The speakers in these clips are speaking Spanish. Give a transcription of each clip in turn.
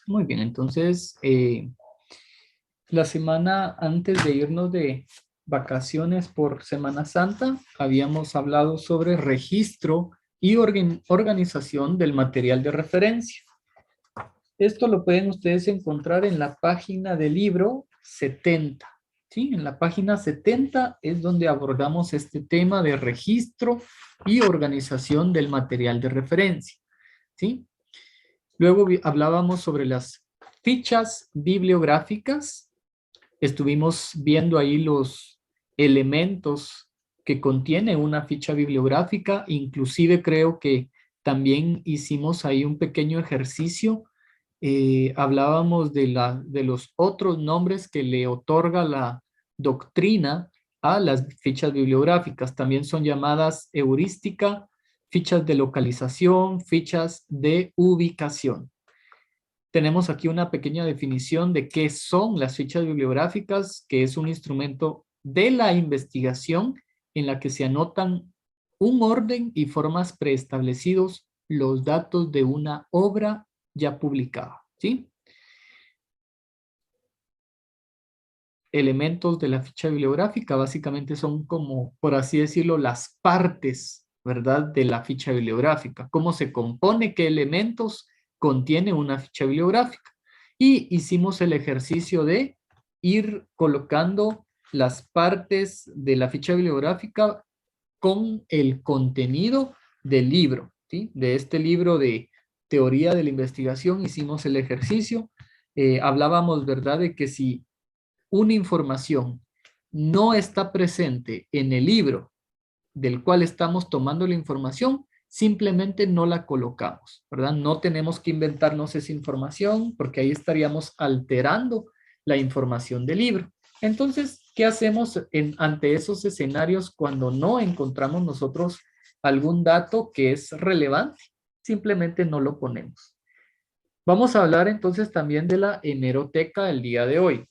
Muy bien, entonces la semana antes de irnos de vacaciones por Semana Santa, habíamos hablado sobre registro y organización del material de referencia. Esto lo pueden ustedes encontrar en la página del libro 70. ¿Sí? En la página 70 es donde abordamos este tema de registro y organización del material de referencia. ¿Sí? Luego hablábamos sobre las fichas bibliográficas. Estuvimos viendo ahí los elementos que contiene una ficha bibliográfica. Inclusive creo que también hicimos ahí un pequeño ejercicio. Hablábamos de los otros nombres que le otorga la doctrina a las fichas bibliográficas. También son llamadas heurística, fichas de localización, fichas de ubicación. Tenemos aquí una pequeña definición de qué son las fichas bibliográficas, que es un instrumento de la investigación en la que se anotan un orden y formas preestablecidos los datos de una obra ya publicada, ¿sí? Elementos de la ficha bibliográfica básicamente son como, por así decirlo, las partes, ¿verdad? De la ficha bibliográfica. ¿Cómo se compone? ¿Qué elementos contiene una ficha bibliográfica? Y hicimos el ejercicio de ir colocando las partes de la ficha bibliográfica con el contenido del libro, ¿sí? De este libro de teoría de la investigación hicimos el ejercicio. Hablábamos, ¿verdad? De que si una información no está presente en el libro del cual estamos tomando la información, simplemente no la colocamos, ¿verdad? No tenemos que inventarnos esa información porque ahí estaríamos alterando la información del libro. Entonces, ¿qué hacemos ante esos escenarios cuando no encontramos nosotros algún dato que es relevante? Simplemente no lo ponemos. Vamos a hablar entonces también de la hemeroteca el día de hoy.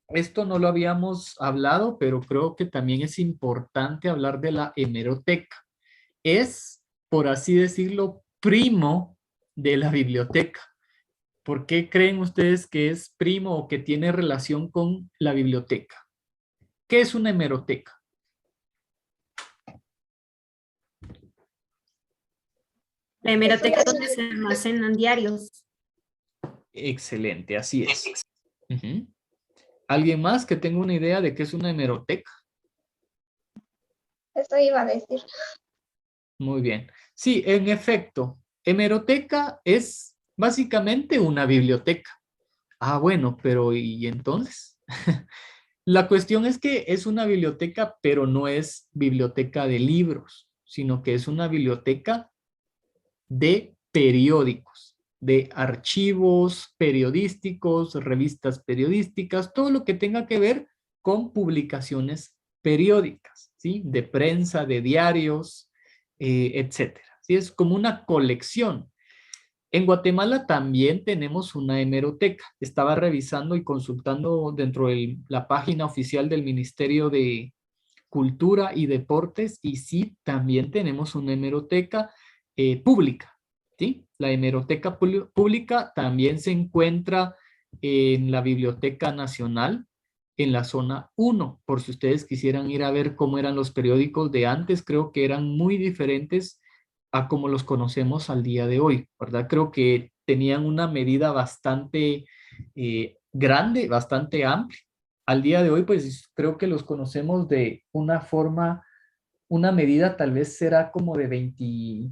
Esto no lo habíamos hablado, pero creo que también es importante hablar de la hemeroteca. Es, por así decirlo, primo de la biblioteca. ¿Por qué creen ustedes que es primo o que tiene relación con la biblioteca? ¿Qué es una hemeroteca? La hemeroteca donde se almacenan diarios. Excelente, así es. Uh-huh. ¿Alguien más que tenga una idea de qué es una hemeroteca? Eso iba a decir. Muy bien. Sí, en efecto, hemeroteca es básicamente una biblioteca. Ah, bueno, pero ¿y entonces? La cuestión es que es una biblioteca, pero no es biblioteca de libros, sino que es una biblioteca de periódicos, de archivos periodísticos, revistas periodísticas, todo lo que tenga que ver con publicaciones periódicas, ¿sí? De prensa, de diarios, etcétera. ¿Sí? Es como una colección. En Guatemala también tenemos una hemeroteca. Estaba revisando y consultando dentro de la página oficial del Ministerio de Cultura y Deportes y sí, también tenemos una hemeroteca pública. ¿Sí? La hemeroteca pública también se encuentra en la Biblioteca Nacional en la zona 1, por si ustedes quisieran ir a ver cómo eran los periódicos de antes, creo que eran muy diferentes a como los conocemos al día de hoy, ¿verdad? Creo que tenían una medida bastante grande, bastante amplia. Al día de hoy, pues creo que los conocemos de una forma, una medida tal vez será como de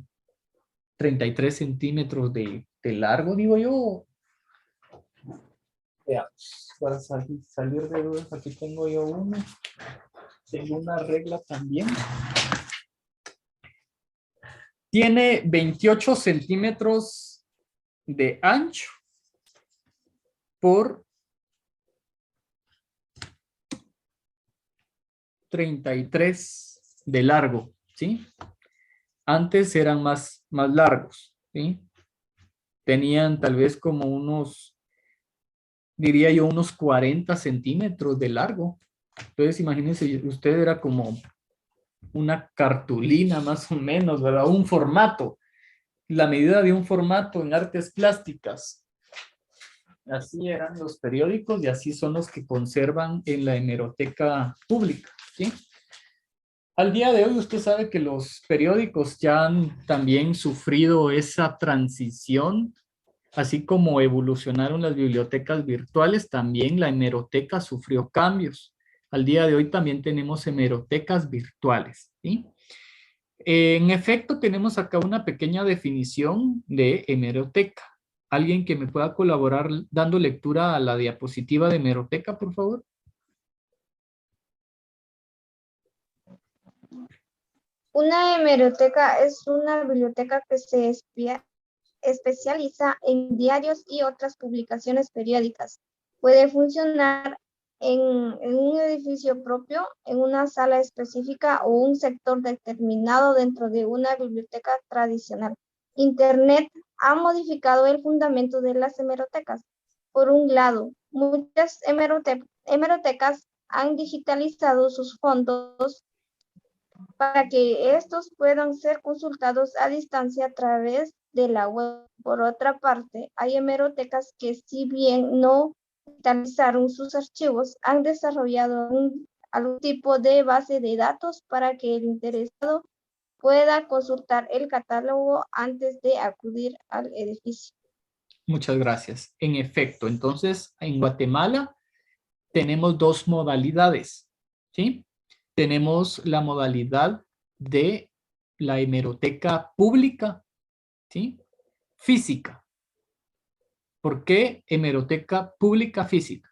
33 centímetros de largo, digo yo. Veamos, para salir de dudas, aquí tengo yo uno. Tengo una regla también. Tiene 28 centímetros de ancho por 33 de largo, ¿sí? Antes eran más largos, ¿sí? Tenían tal vez como unos, diría yo, unos 40 centímetros de largo. Entonces, imagínense, usted era como una cartulina más o menos, ¿verdad? Un formato. la medida de un formato en artes plásticas. Así eran los periódicos y así son los que conservan en la hemeroteca pública, ¿sí? Al día de hoy usted sabe que los periódicos ya han también sufrido esa transición, así como evolucionaron las bibliotecas virtuales, también la hemeroteca sufrió cambios. Al día de hoy también tenemos hemerotecas virtuales, ¿sí? En efecto, tenemos acá una pequeña definición de hemeroteca. ¿Alguien que me pueda colaborar dando lectura a la diapositiva de hemeroteca, por favor? Una hemeroteca es una biblioteca que se especializa en diarios y otras publicaciones periódicas. Puede funcionar en un edificio propio, en una sala específica o un sector determinado dentro de una biblioteca tradicional. Internet ha modificado el fundamento de las hemerotecas. Por un lado, muchas hemerotecas han digitalizado sus fondos para que estos puedan ser consultados a distancia a través de la web. Por otra parte, hay hemerotecas que, si bien no digitalizaron sus archivos, han desarrollado algún tipo de base de datos para que el interesado pueda consultar el catálogo antes de acudir al edificio. Muchas gracias. En efecto, entonces, en Guatemala tenemos dos modalidades, ¿sí? Tenemos la modalidad de la hemeroteca pública, ¿sí? Física. ¿Por qué hemeroteca pública física?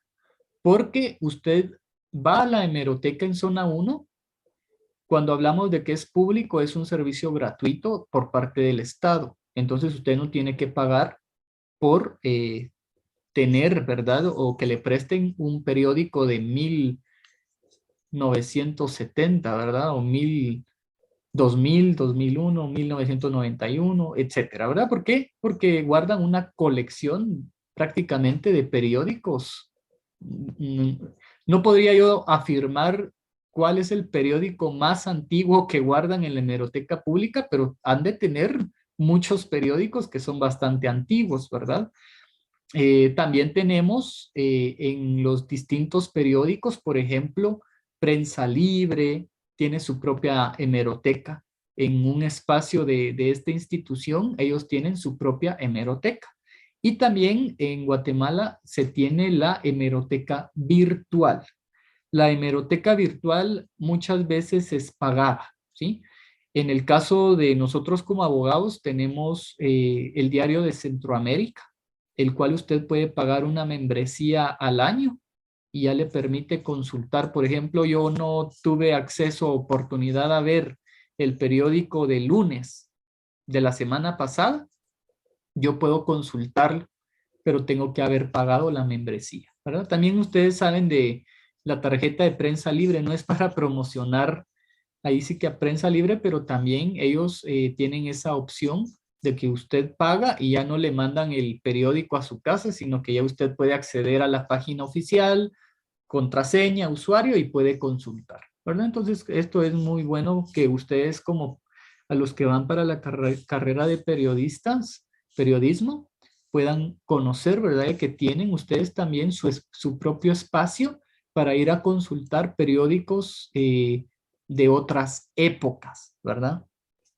Porque usted va a la hemeroteca en zona 1. Cuando hablamos de que es público, es un servicio gratuito por parte del Estado. Entonces usted no tiene que pagar por tener, ¿verdad? O que le presten un periódico de 1970, ¿verdad? O 2000, 2001, 1991, etcétera, ¿verdad? ¿Por qué? Porque guardan una colección prácticamente de periódicos. Mm, No podría yo afirmar cuál es el periódico más antiguo que guardan en la hemeroteca pública, pero han de tener muchos periódicos que son bastante antiguos, ¿verdad? También tenemos en los distintos periódicos, por ejemplo, Prensa Libre tiene su propia hemeroteca. En un espacio de esta institución, ellos tienen su propia hemeroteca. Y también en Guatemala se tiene la hemeroteca virtual. La hemeroteca virtual muchas veces es pagada, ¿sí? En el caso de nosotros como abogados tenemos el Diario de Centroamérica, el cual usted puede pagar una membresía al año y ya le permite consultar. Por ejemplo, yo no tuve acceso o oportunidad a ver el periódico de lunes de la semana pasada. Yo puedo consultarlo, pero tengo que haber pagado la membresía, ¿verdad? También ustedes saben de la tarjeta de prensa libre, no es para promocionar ahí sí que a prensa libre, pero también ellos tienen esa opción de que usted paga y ya no le mandan el periódico a su casa, sino que ya usted puede acceder a la página oficial, contraseña, usuario y puede consultar, ¿verdad? Entonces, esto es muy bueno que ustedes como a los que van para la carrera de periodismo, puedan conocer, ¿verdad? Y que tienen ustedes también su propio espacio para ir a consultar periódicos de otras épocas, ¿verdad?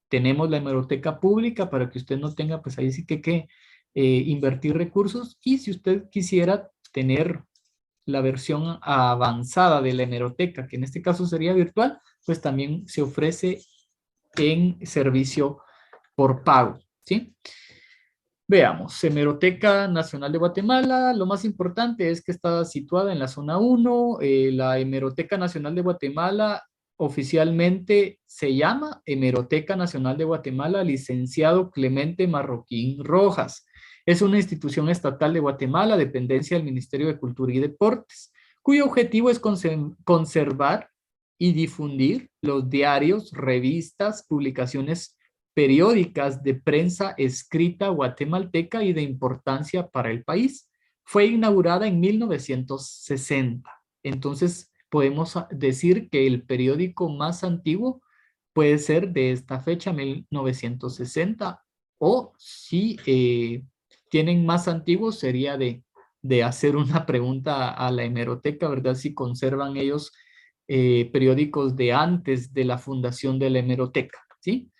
Tenemos la hemeroteca pública para que usted no tenga, pues ahí sí que invertir recursos. Y si usted quisiera tener la versión avanzada de la hemeroteca, que en este caso sería virtual, pues también se ofrece en servicio por pago, ¿sí? Veamos, Hemeroteca Nacional de Guatemala, lo más importante es que está situada en la zona 1. La Hemeroteca Nacional de Guatemala oficialmente se llama Hemeroteca Nacional de Guatemala, licenciado Clemente Marroquín Rojas. Es una institución estatal de Guatemala, dependencia del Ministerio de Cultura y Deportes, cuyo objetivo es conservar y difundir los diarios, revistas, publicaciones periódicas de prensa escrita guatemalteca y de importancia para el país. Fue inaugurada en 1960. Entonces, podemos decir que el periódico más antiguo puede ser de esta fecha, 1960, O si tienen más antiguos, sería de hacer una pregunta a la hemeroteca, ¿verdad? Si conservan ellos periódicos de antes de la fundación de la hemeroteca, ¿sí?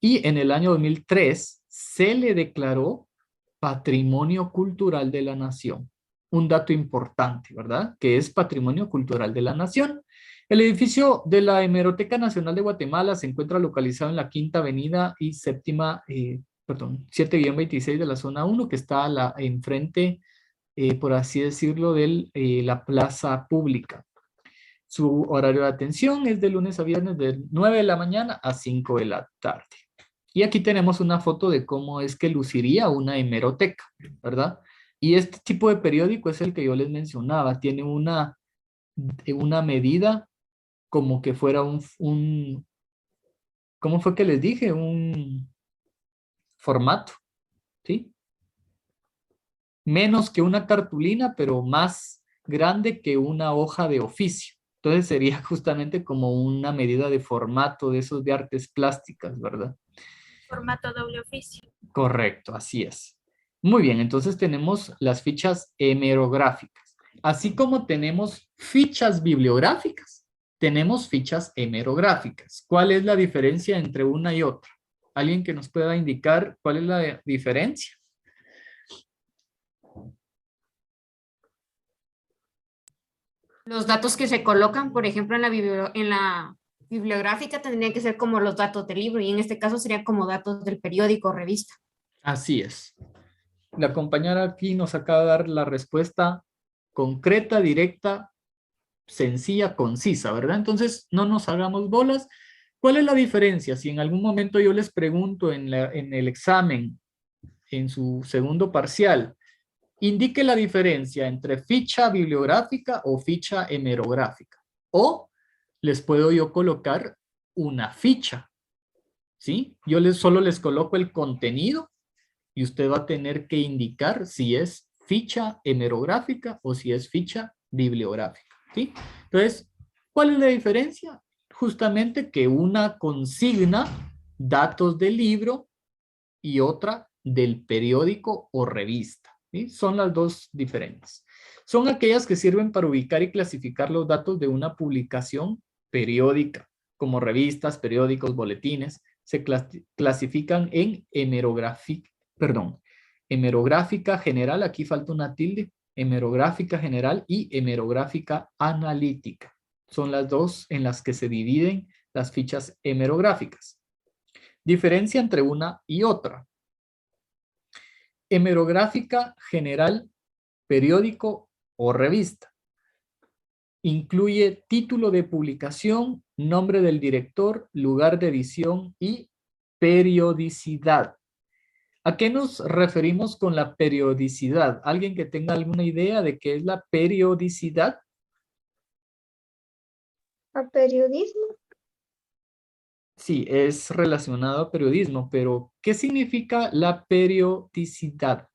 Y en el año 2003 se le declaró Patrimonio Cultural de la Nación. Un dato importante, ¿verdad? Que es Patrimonio Cultural de la Nación. El edificio de la Hemeroteca Nacional de Guatemala se encuentra localizado en la Quinta Avenida y Séptima, 7-26 de la zona 1, que está enfrente, por así decirlo, de la plaza pública. Su horario de atención es de lunes a viernes de 9 de la mañana a 5 de la tarde. Y aquí tenemos una foto de cómo es que luciría una hemeroteca, ¿verdad? Y este tipo de periódico es el que yo les mencionaba. Tiene una medida como que fuera ¿cómo fue que les dije? Un formato, ¿sí? Menos que una cartulina, pero más grande que una hoja de oficio. Entonces sería justamente como una medida de formato de esos de artes plásticas, ¿verdad? Formato doble oficio. Correcto, así es. Muy bien, entonces tenemos las fichas hemerográficas. Así como tenemos fichas bibliográficas, tenemos fichas hemerográficas. ¿Cuál es la diferencia entre una y otra? ¿Alguien que nos pueda indicar cuál es la diferencia? Los datos que se colocan, por ejemplo, en la bibliográfica tendrían que ser como los datos del libro y en este caso serían como datos del periódico o revista. Así es. La compañera aquí nos acaba de dar la respuesta concreta, directa, sencilla, concisa, ¿verdad? Entonces, no nos hagamos bolas. ¿Cuál es la diferencia? Si en algún momento yo les pregunto en el examen, en su segundo parcial, indique la diferencia entre ficha bibliográfica o ficha hemerográfica. O les puedo yo colocar una ficha, ¿sí? Yo solo les coloco el contenido y usted va a tener que indicar si es ficha hemerográfica o si es ficha bibliográfica, ¿sí? Entonces, ¿cuál es la diferencia? Justamente que una consigna datos del libro y otra del periódico o revista, ¿sí? Son las dos diferentes. Son aquellas que sirven para ubicar y clasificar los datos de una publicación periódica, como revistas, periódicos, boletines. Se clasifican en hemerográfica general, aquí falta una tilde, hemerográfica general y hemerográfica analítica. Son las dos en las que se dividen las fichas hemerográficas. Diferencia entre una y otra. Hemerográfica general, periódico o revista. Incluye título de publicación, nombre del director, lugar de edición y periodicidad. ¿A qué nos referimos con la periodicidad? ¿Alguien que tenga alguna idea de qué es la periodicidad? ¿A periodismo? Sí, es relacionado a periodismo, pero ¿qué significa la periodicidad?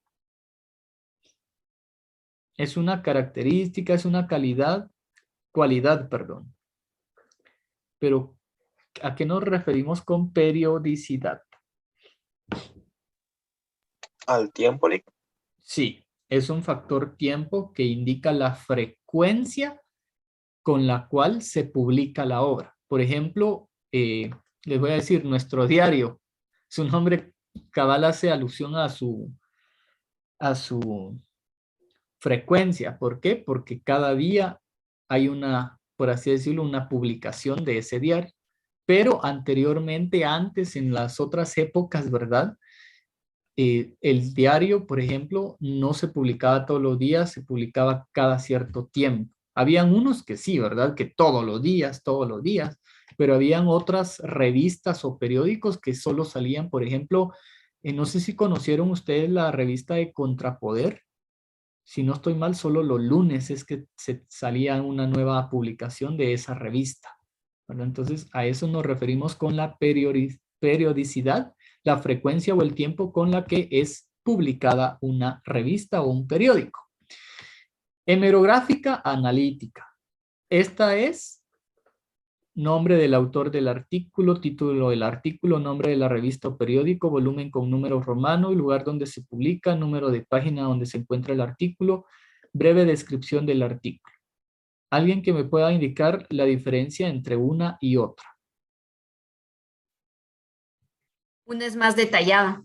Es una característica, es una cualidad, perdón. Pero, ¿a qué nos referimos con periodicidad? Al tiempo, Sí, es un factor tiempo que indica la frecuencia con la cual se publica la obra. Por ejemplo, les voy a decir, nuestro diario, su nombre cabal hace alusión a su frecuencia. ¿Por qué? Porque cada día hay una, por así decirlo, una publicación de ese diario. Pero anteriormente, antes, en las otras épocas, ¿verdad? El diario, por ejemplo, no se publicaba todos los días, se publicaba cada cierto tiempo. Habían unos que sí, ¿verdad? Que todos los días, pero habían otras revistas o periódicos que solo salían, por ejemplo, no sé si conocieron ustedes la revista de Contrapoder. Si no estoy mal, solo los lunes es que se salía una nueva publicación de esa revista, ¿verdad? Entonces, a eso nos referimos con la periodicidad, la frecuencia o el tiempo con la que es publicada una revista o un periódico. Hemerográfica analítica. Esta es nombre del autor del artículo, título del artículo, nombre de la revista o periódico, volumen con número romano, lugar donde se publica, número de página donde se encuentra el artículo, breve descripción del artículo. ¿Alguien que me pueda indicar la diferencia entre una y otra? Una es más detallada.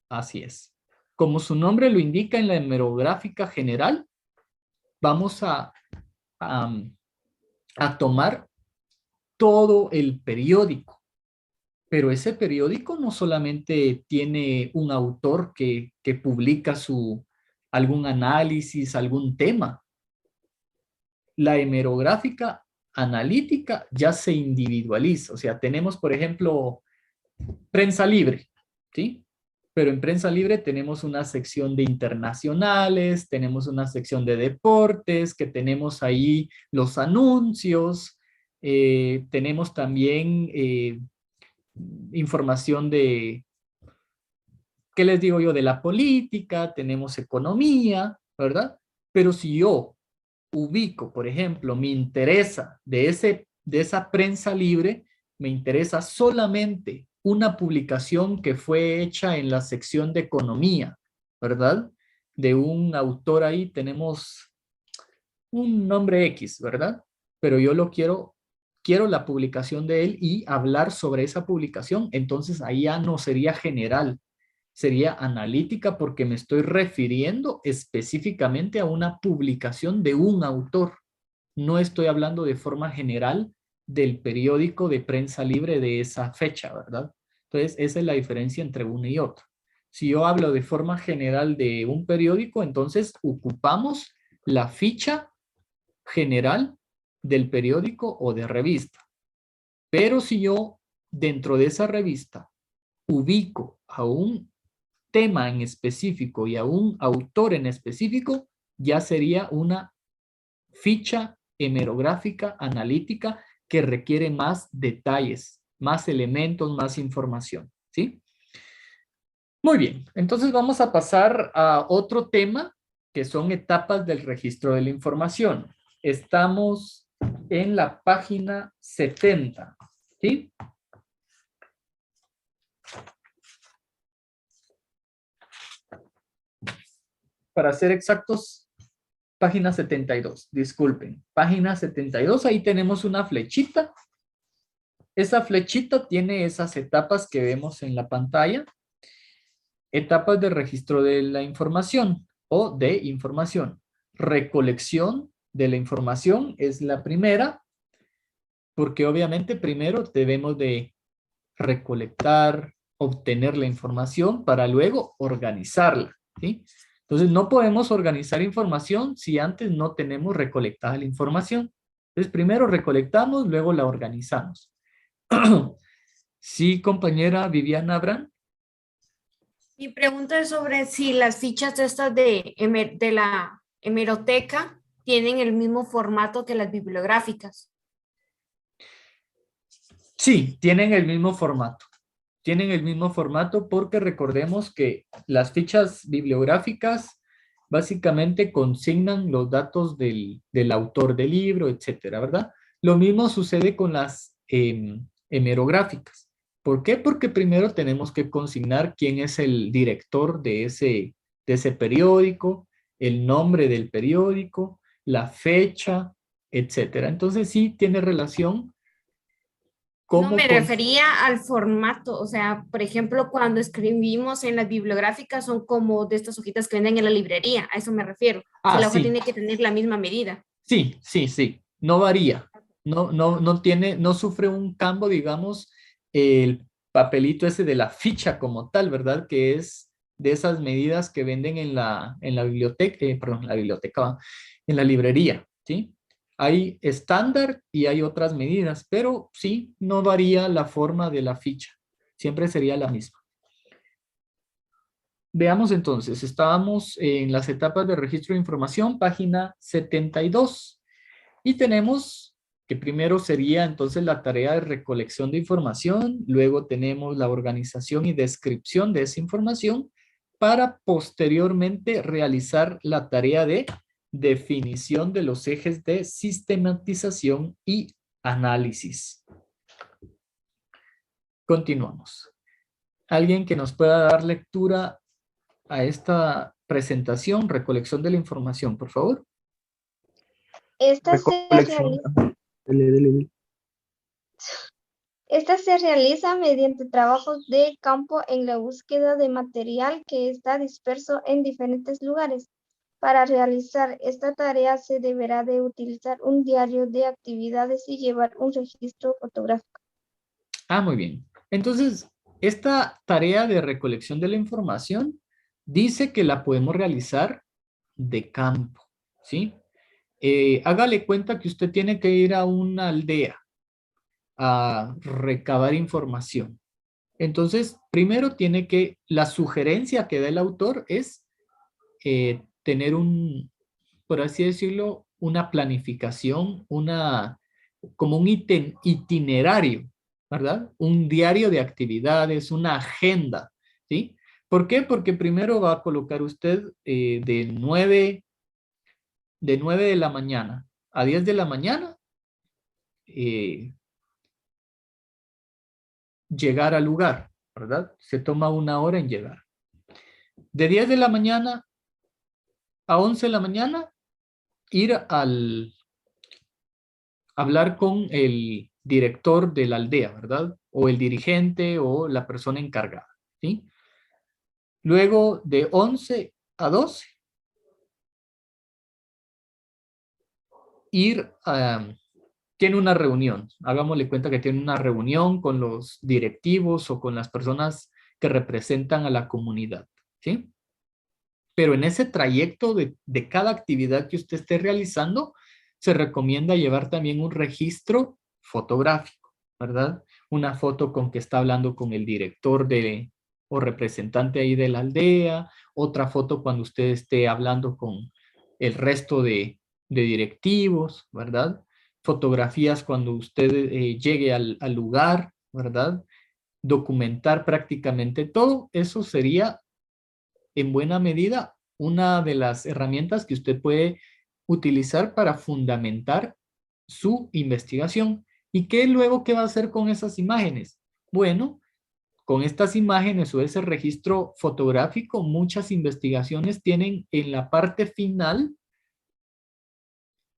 Así es. Como su nombre lo indica en la hemerográfica general, vamos a tomar todo el periódico. Pero ese periódico no solamente tiene un autor que publica algún análisis, algún tema. La hemerográfica analítica ya se individualiza. O sea, tenemos, por ejemplo, prensa libre, ¿sí? Pero en prensa libre tenemos una sección de internacionales, tenemos una sección de deportes, que tenemos ahí los anuncios, tenemos también información de, ¿qué les digo yo? De la política, tenemos economía, ¿verdad? Pero si yo ubico, por ejemplo, me interesa de esa prensa libre, me interesa solamente una publicación que fue hecha en la sección de economía, ¿verdad? De un autor ahí, tenemos un nombre X, ¿verdad? Pero yo quiero la publicación de él y hablar sobre esa publicación, entonces ahí ya no sería general, sería analítica porque me estoy refiriendo específicamente a una publicación de un autor. No estoy hablando de forma general del periódico de prensa libre de esa fecha, ¿verdad? Entonces, esa es la diferencia entre una y otra. Si yo hablo de forma general de un periódico, entonces ocupamos la ficha general del periódico o de revista. Pero si yo dentro de esa revista ubico a un tema en específico y a un autor en específico, ya sería una ficha hemerográfica analítica que requiere más detalles, más elementos, más información, ¿sí? Muy bien, entonces vamos a pasar a otro tema que son etapas del registro de la información. Estamos en la página 70, ¿sí? Para ser exactos, página 72, disculpen. Página 72, ahí tenemos una flechita. Esa flechita tiene esas etapas que vemos en la pantalla. Etapas de registro de la información o de información. Recolección de la información es la primera, porque obviamente primero debemos de recolectar, obtener la información para luego organizarla, ¿sí? Entonces no podemos organizar información si antes no tenemos recolectada la información. Entonces primero recolectamos, luego la organizamos. Sí, compañera Viviana Abraham. Mi pregunta es sobre si las fichas estas de la hemeroteca tienen el mismo formato que las bibliográficas. Sí, tienen el mismo formato. Tienen el mismo formato porque recordemos que las fichas bibliográficas básicamente consignan los datos del autor del libro, etcétera, ¿verdad? Lo mismo sucede con las hemerográficas. ¿Por qué? Porque primero tenemos que consignar quién es el director de ese periódico, el nombre del periódico, la fecha, etcétera. Entonces sí tiene relación. No me refería al formato, o sea, por ejemplo, cuando escribimos en las bibliográficas son como de estas hojitas que venden en la librería, a eso me refiero. Si la hoja sí. tiene que tener la misma medida. Sí, sí, sí, no varía, no sufre un cambio, digamos, el papelito ese de la ficha como tal, ¿verdad? Que es de esas medidas que venden en la biblioteca, perdón, la biblioteca, en la librería, ¿sí? Hay estándar y hay otras medidas, pero sí, no varía la forma de la ficha, siempre sería la misma. Veamos entonces, estábamos en las etapas de registro de información, página 72. Y tenemos que primero sería entonces la tarea de recolección de información, luego tenemos la organización y descripción de esa información para posteriormente realizar la tarea de definición de los ejes de sistematización y análisis. Continuamos. ¿Alguien que nos pueda dar lectura a esta presentación, recolección de la información, por favor? Esta se realiza mediante trabajos de campo en la búsqueda de material que está disperso en diferentes lugares. Para realizar esta tarea se deberá de utilizar un diario de actividades y llevar un registro fotográfico. Muy bien. Entonces, esta tarea de recolección de la información dice que la podemos realizar de campo, ¿sí? Hágale cuenta que usted tiene que ir a una aldea a recabar información. Entonces, primero la sugerencia que da el autor es tener por así decirlo, una planificación, como un itinerario, ¿verdad? Un diario de actividades, una agenda, ¿sí? ¿Por qué? Porque primero va a colocar usted de 9 de la mañana a 10 de la mañana, llegar al lugar, ¿verdad? Se toma 1 hora en llegar. De 10 de la mañana a 11 de la mañana, ir hablar con el director de la aldea, ¿verdad? O el dirigente o la persona encargada, ¿sí? Luego de 11 a 12, tiene una reunión. Hagámosle cuenta que tiene una reunión con los directivos o con las personas que representan a la comunidad, ¿sí? Pero en ese trayecto de cada actividad que usted esté realizando, se recomienda llevar también un registro fotográfico, ¿verdad? Una foto con que está hablando con el director o representante ahí de la aldea, otra foto cuando usted esté hablando con el resto de directivos, ¿verdad? Fotografías cuando usted llegue al lugar, ¿verdad? Documentar prácticamente todo. Eso sería en buena medida una de las herramientas que usted puede utilizar para fundamentar su investigación. ¿Y qué luego qué va a hacer con esas imágenes? Bueno, con estas imágenes o ese registro fotográfico, muchas investigaciones tienen en la parte final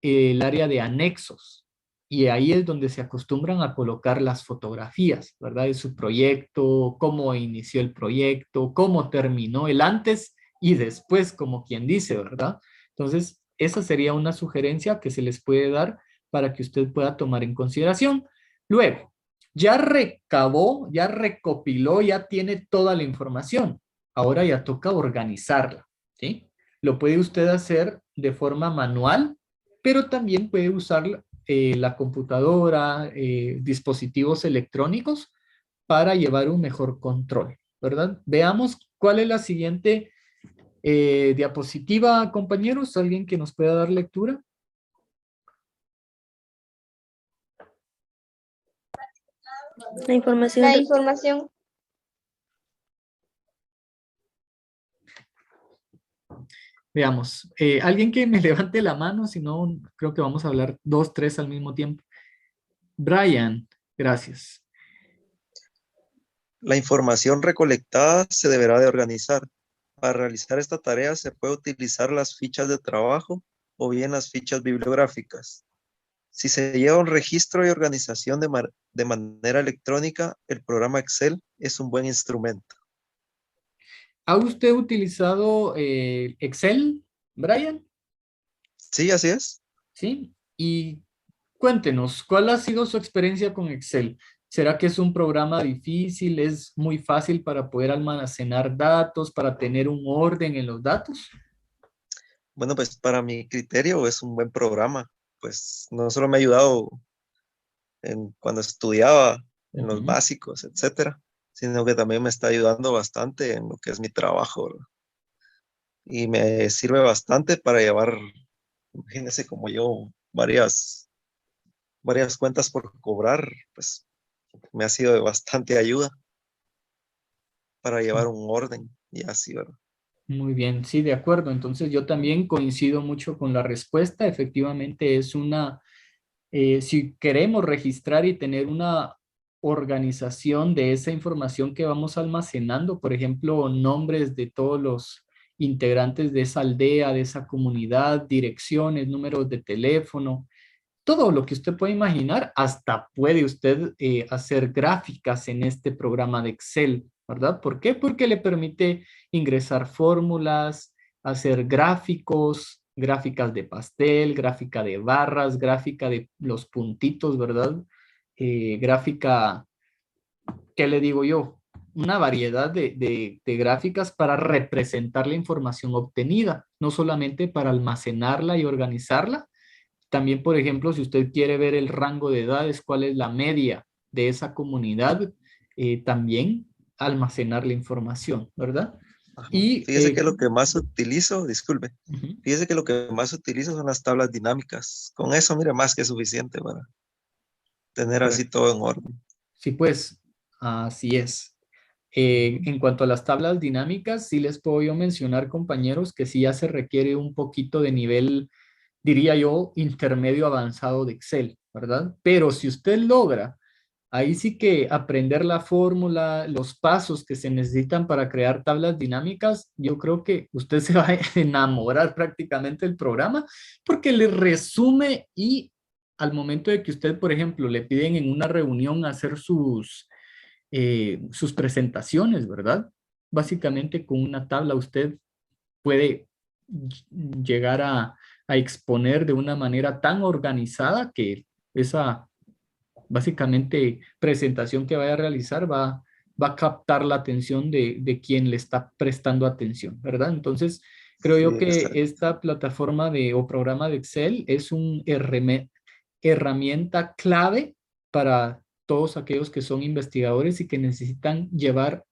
el área de anexos. Y ahí es donde se acostumbran a colocar las fotografías, ¿verdad? De su proyecto, cómo inició el proyecto, cómo terminó el antes y después, como quien dice, ¿verdad? Entonces, esa sería una sugerencia que se les puede dar para que usted pueda tomar en consideración. Luego, ya recabó, ya recopiló, ya tiene toda la información. Ahora ya toca organizarla, ¿sí? Lo puede usted hacer de forma manual, pero también puede usar la computadora, dispositivos electrónicos para llevar un mejor control, ¿verdad? Veamos cuál es la siguiente diapositiva, compañeros. ¿Alguien que nos pueda dar lectura? La información. Veamos. Alguien que me levante la mano, si no, creo que vamos a hablar 2, 3 al mismo tiempo. Brian, gracias. La información recolectada se deberá de organizar. Para realizar esta tarea se puede utilizar las fichas de trabajo o bien las fichas bibliográficas. Si se lleva un registro y organización de manera electrónica, el programa Excel es un buen instrumento. ¿Ha usted utilizado Excel, Brian? Sí, así es. Sí. Y cuéntenos, ¿cuál ha sido su experiencia con Excel? ¿Será que es un programa difícil? ¿Es muy fácil para poder almacenar datos, para tener un orden en los datos? Bueno, pues para mi criterio es un buen programa. Pues no solo me ha ayudado cuando estudiaba, en los básicos, etcétera, sino que también me está ayudando bastante en lo que es mi trabajo, ¿verdad? Y me sirve bastante para llevar, imagínense como yo, varias cuentas por cobrar, pues me ha sido de bastante ayuda para llevar un orden y así, ¿verdad? Muy bien, sí, de acuerdo. Entonces yo también coincido mucho con la respuesta. Efectivamente es una Si queremos registrar y tener una organización de esa información que vamos almacenando, por ejemplo, nombres de todos los integrantes de esa aldea, de esa comunidad, direcciones, números de teléfono, todo lo que usted puede imaginar, hasta puede usted hacer gráficas en este programa de Excel, ¿verdad? ¿Por qué? Porque le permite ingresar fórmulas, hacer gráficos, gráficas de pastel, gráfica de barras, gráfica de los puntitos, ¿verdad? Gráfica, ¿qué le digo yo? Una variedad de gráficas para representar la información obtenida, no solamente para almacenarla y organizarla. También, por ejemplo, si usted quiere ver el rango de edades, cuál es la media de esa comunidad, también almacenar la información, ¿verdad? Ajá. Y, Fíjese que lo que más utilizo, disculpe, uh-huh. fíjese que lo que más utilizo son las tablas dinámicas. Con eso, mire, más que suficiente para tener así todo en orden. Sí, pues, así es. En cuanto a las tablas dinámicas, sí les puedo yo mencionar, compañeros, que sí ya se requiere un poquito de nivel, diría yo, intermedio avanzado de Excel, ¿verdad? Pero si usted logra, ahí sí que aprender la fórmula, los pasos que se necesitan para crear tablas dinámicas, yo creo que usted se va a enamorar prácticamente del programa porque le resume y al momento de que usted, por ejemplo, le piden en una reunión hacer sus presentaciones, ¿verdad? Básicamente con una tabla usted puede llegar a exponer de una manera tan organizada que esa básicamente presentación que vaya a realizar va a captar la atención de quien le está prestando atención, ¿verdad? Entonces, creo Sí, yo que exacto. esta plataforma o programa de Excel es una herramienta clave para todos aquellos que son investigadores y que necesitan llevar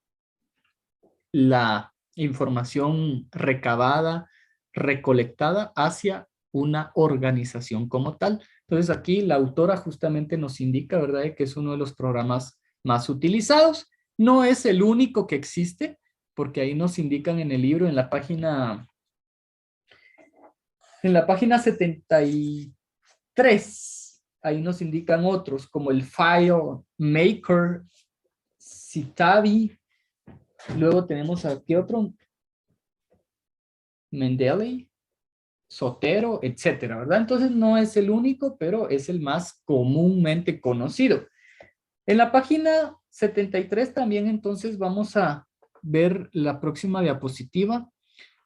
la información recabada, recolectada hacia una organización como tal. Entonces aquí la autora justamente nos indica, ¿verdad?, que es uno de los programas más utilizados. No es el único que existe, porque ahí nos indican en el libro, en la página 73, ahí nos indican otros, como el File Maker, Citavi. Luego tenemos aquí otro, Mendeley, Sotero, etcétera, ¿verdad? Entonces no es el único, pero es el más comúnmente conocido. En la página 73 también entonces vamos a ver la próxima diapositiva,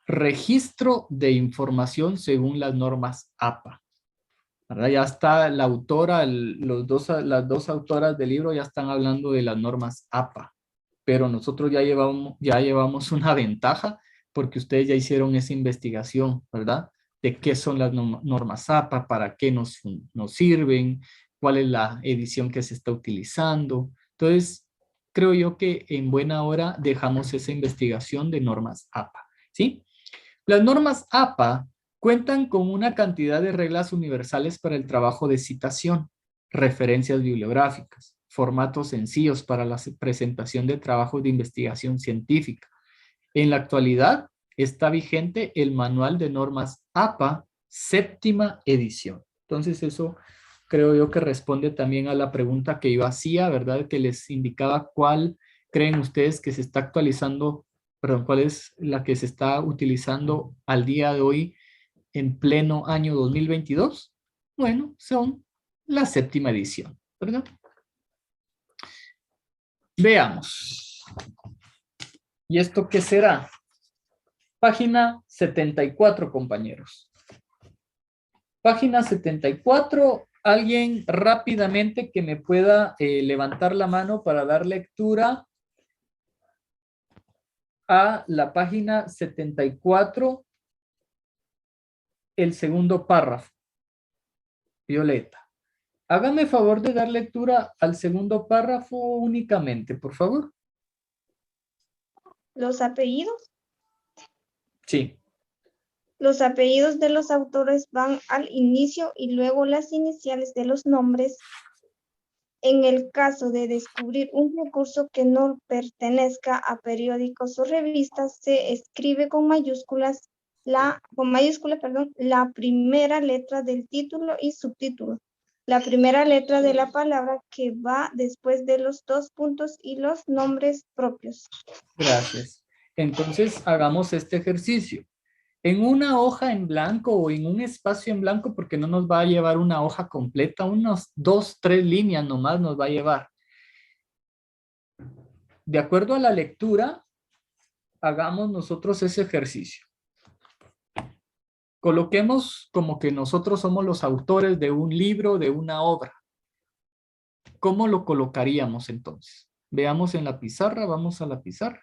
registro de información según las normas APA. ¿Verdad? Ya está la autora, las dos autoras del libro ya están hablando de las normas APA, pero nosotros ya llevamos una ventaja porque ustedes ya hicieron esa investigación, ¿verdad? De qué son las normas APA, para qué nos sirven, cuál es la edición que se está utilizando. Entonces, creo yo que en buena hora dejamos esa investigación de normas APA, ¿sí? Las normas APA cuentan con una cantidad de reglas universales para el trabajo de citación, referencias bibliográficas, formatos sencillos para la presentación de trabajos de investigación científica. En la actualidad está vigente el Manual de Normas APA, séptima edición. Entonces eso creo yo que responde también a la pregunta que yo hacía, ¿verdad? Que les indicaba cuál creen ustedes que se está actualizando, perdón, cuál es la que se está utilizando al día de hoy en pleno año 2022. Bueno, son la séptima edición, ¿verdad? Veamos. ¿Y esto qué será? Página 74, compañeros. Página 74. Alguien rápidamente que me pueda levantar la mano para dar lectura a la página 74, el segundo párrafo. Violeta. Hágame favor de dar lectura al segundo párrafo únicamente, por favor. Los apellidos. Sí. Los apellidos de los autores van al inicio y luego las iniciales de los nombres. En el caso de descubrir un recurso que no pertenezca a periódicos o revistas, se escribe con mayúscula, la primera letra del título y subtítulo. la primera letra de la palabra que va después de los 2 puntos y los nombres propios. Gracias. Entonces, hagamos este ejercicio. En una hoja en blanco o en un espacio en blanco, porque no nos va a llevar una hoja completa, unos 2, 3 líneas nomás nos va a llevar. De acuerdo a la lectura, hagamos nosotros ese ejercicio. Coloquemos como que nosotros somos los autores de un libro, de una obra. ¿Cómo lo colocaríamos entonces? Veamos en la pizarra, vamos a la pizarra.